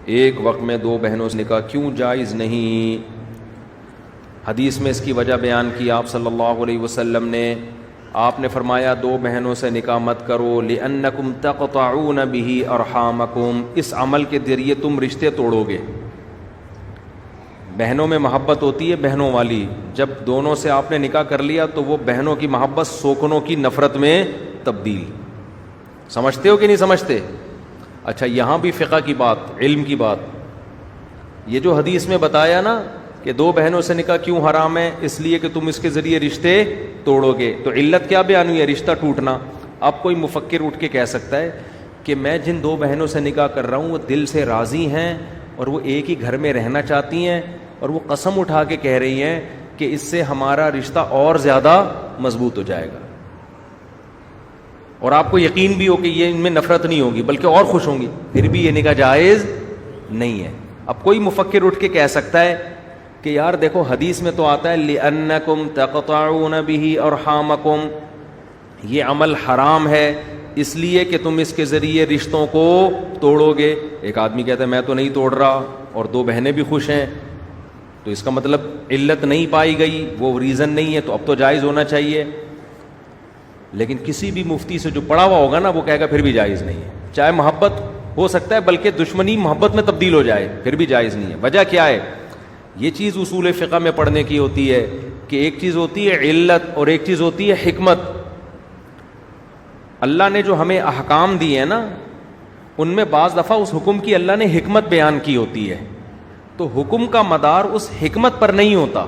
ایک وقت میں دو بہنوں سے نکاح کیوں جائز نہیں؟ حدیث میں اس کی وجہ بیان کی آپ صلی اللہ علیہ وسلم نے. آپ نے فرمایا دو بہنوں سے نکاح مت کرو لِأَنَّكُمْ تَقْطَعُونَ بِهِ أَرْحَامَكُمْ، اس عمل کے ذریعے تم رشتے توڑو گے. بہنوں میں محبت ہوتی ہے بہنوں والی، جب دونوں سے آپ نے نکاح کر لیا تو وہ بہنوں کی محبت سوکنوں کی نفرت میں تبدیل. سمجھتے ہو کہ نہیں سمجھتے؟ اچھا یہاں بھی فقہ کی بات، علم کی بات. یہ جو حدیث میں بتایا نا کہ دو بہنوں سے نکاح کیوں حرام ہے، اس لیے کہ تم اس کے ذریعے رشتے توڑو گے، تو علت کیا بیان ہوئی ہے؟ رشتہ ٹوٹنا. اب کوئی مفکر اٹھ کے کہہ سکتا ہے کہ میں جن دو بہنوں سے نکاح کر رہا ہوں وہ دل سے راضی ہیں اور وہ ایک ہی گھر میں رہنا چاہتی ہیں اور وہ قسم اٹھا کے کہہ رہی ہیں کہ اس سے ہمارا رشتہ اور زیادہ مضبوط ہو جائے گا، اور آپ کو یقین بھی ہو کہ یہ ان میں نفرت نہیں ہوگی بلکہ اور خوش ہوں گی، پھر بھی یہ نکاح جائز نہیں ہے. اب کوئی مفکر اٹھ کے کہہ سکتا ہے کہ یار دیکھو حدیث میں تو آتا ہے لِأَنَّكُمْ تَقْطَعُونَ بِهِ أَرْحَامَكُمْ، یہ عمل حرام ہے اس لیے کہ تم اس کے ذریعے رشتوں کو توڑو گے. ایک آدمی کہتا ہے میں تو نہیں توڑ رہا اور دو بہنیں بھی خوش ہیں، تو اس کا مطلب علت نہیں پائی گئی، وہ ریزن نہیں ہے، تو اب تو جائز ہونا چاہیے. لیکن کسی بھی مفتی سے جو پڑھا ہوا ہوگا نا وہ کہے گا پھر بھی جائز نہیں ہے، چاہے محبت ہو سکتا ہے بلکہ دشمنی محبت میں تبدیل ہو جائے پھر بھی جائز نہیں ہے. وجہ کیا ہے؟ یہ چیز اصول فقہ میں پڑھنے کی ہوتی ہے کہ ایک چیز ہوتی ہے علت اور ایک چیز ہوتی ہے حکمت. اللہ نے جو ہمیں احکام دیے ہیں نا ان میں بعض دفعہ اس حکم کی اللہ نے حکمت بیان کی ہوتی ہے، تو حکم کا مدار اس حکمت پر نہیں ہوتا.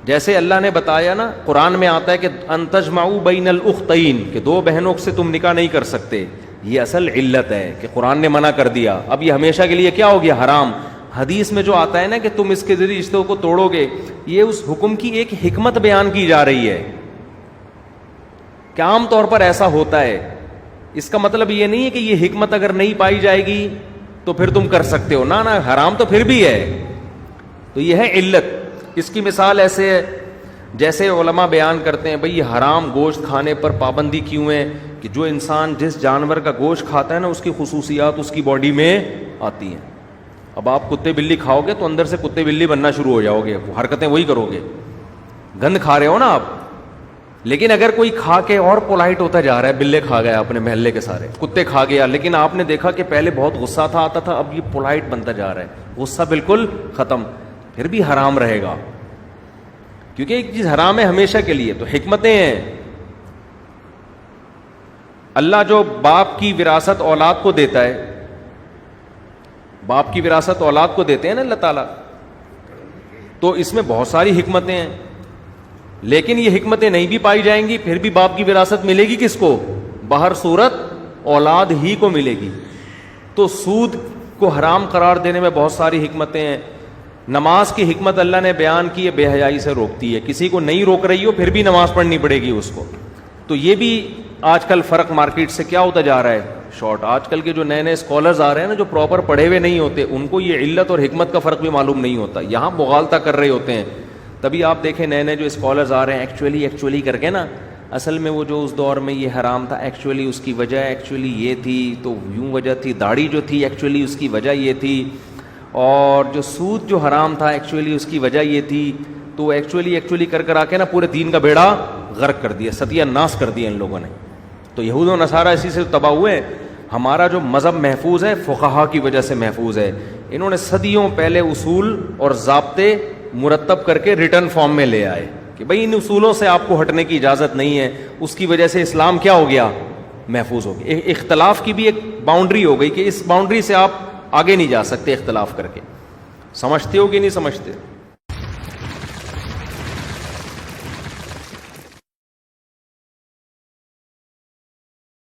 جیسے اللہ نے بتایا نا قرآن میں آتا ہے کہ ان تجمعوا بین الاختین، کہ دو بہنوں سے تم نکاح نہیں کر سکتے، یہ اصل علت ہے کہ قرآن نے منع کر دیا. اب یہ ہمیشہ کے لیے کیا ہو گیا؟ حرام. حدیث میں جو آتا ہے نا کہ تم اس کے ذریعے رشتوں کو توڑو گے، یہ اس حکم کی ایک حکمت بیان کی جا رہی ہے کہ عام طور پر ایسا ہوتا ہے. اس کا مطلب یہ نہیں ہے کہ یہ حکمت اگر نہیں پائی جائے گی تو پھر تم کر سکتے ہو، نہ حرام تو پھر بھی ہے. تو یہ ہے علت. اس کی مثال ایسے ہے جیسے علماء بیان کرتے ہیں بھئی یہ حرام گوشت کھانے پر پابندی کیوں ہے کہ جو انسان جس جانور کا گوشت کھاتا ہے نا اس کی خصوصیات اس کی باڈی میں آتی ہیں. اب آپ کتے بلی کھاؤ گے تو اندر سے کتے بلی بننا شروع ہو جاؤ گے، حرکتیں وہی کرو گے، گند کھا رہے ہو نا آپ. لیکن اگر کوئی کھا کے اور پولائٹ ہوتا جا رہا ہے، بلے کھا گیا اپنے محلے کے سارے، کتے کھا گیا، لیکن آپ نے دیکھا کہ پہلے بہت غصہ تھا آتا تھا، اب یہ پولائٹ بنتا جا رہا ہے، غصہ بالکل ختم، پھر بھی حرام رہے گا کیونکہ ایک چیز حرام ہے ہمیشہ کے لیے. تو حکمتیں ہیں. اللہ جو باپ کی وراثت اولاد کو دیتا ہے، باپ کی وراثت اولاد کو دیتے ہیں نا اللہ تعالیٰ، تو اس میں بہت ساری حکمتیں ہیں. لیکن یہ حکمتیں نہیں بھی پائی جائیں گی پھر بھی باپ کی وراثت ملے گی کس کو؟ بہر صورت اولاد ہی کو ملے گی. تو سود کو حرام قرار دینے میں بہت ساری حکمتیں ہیں. نماز کی حکمت اللہ نے بیان کی ہے، بے حیائی سے روکتی ہے. کسی کو نہیں روک رہی ہو پھر بھی نماز پڑھنی پڑے گی اس کو. تو یہ بھی آج کل فرق مارکیٹ سے کیا ہوتا جا رہا ہے؟ شارٹ. آج کل کے جو نئے نئے اسکالرز آ رہے ہیں نا جو پراپر پڑھے ہوئے نہیں ہوتے، ان کو یہ علت اور حکمت کا فرق بھی معلوم نہیں ہوتا، یہاں مغالطہ کر رہے ہوتے ہیں. تبھی آپ دیکھیں نئے نئے جو اسکالرز آ رہے ہیں ایکچولی کر کے نا، اصل میں وہ جو اس دور میں یہ حرام تھا ایکچولی اس کی وجہ ایکچولی یہ تھی، تو یوں وجہ تھی، داڑھی جو تھی ایکچولی اس کی وجہ یہ تھی، اور جو سود جو حرام تھا ایکچولی اس کی وجہ یہ تھی. تو ایکچولی کر آ کے نا پورے دین کا بیڑا غرق کر دیا، ستیہ ناس کر دیا ان لوگوں نے. تو یہود و نصارہ اسی سے تباہ ہوئے. ہمارا جو مذہب محفوظ ہے فقہا کی وجہ سے محفوظ ہے. انہوں نے صدیوں پہلے اصول اور ضابطے مرتب کر کے ریٹن فارم میں لے آئے کہ بھئی ان اصولوں سے آپ کو ہٹنے کی اجازت نہیں ہے. اس کی وجہ سے اسلام کیا ہو گیا؟ محفوظ ہو گیا. اختلاف کی بھی ایک باؤنڈری ہو گئی کہ اس باؤنڈری سے آپ آگے نہیں جا سکتے اختلاف کر کے. سمجھتے ہو کہ نہیں سمجھتے؟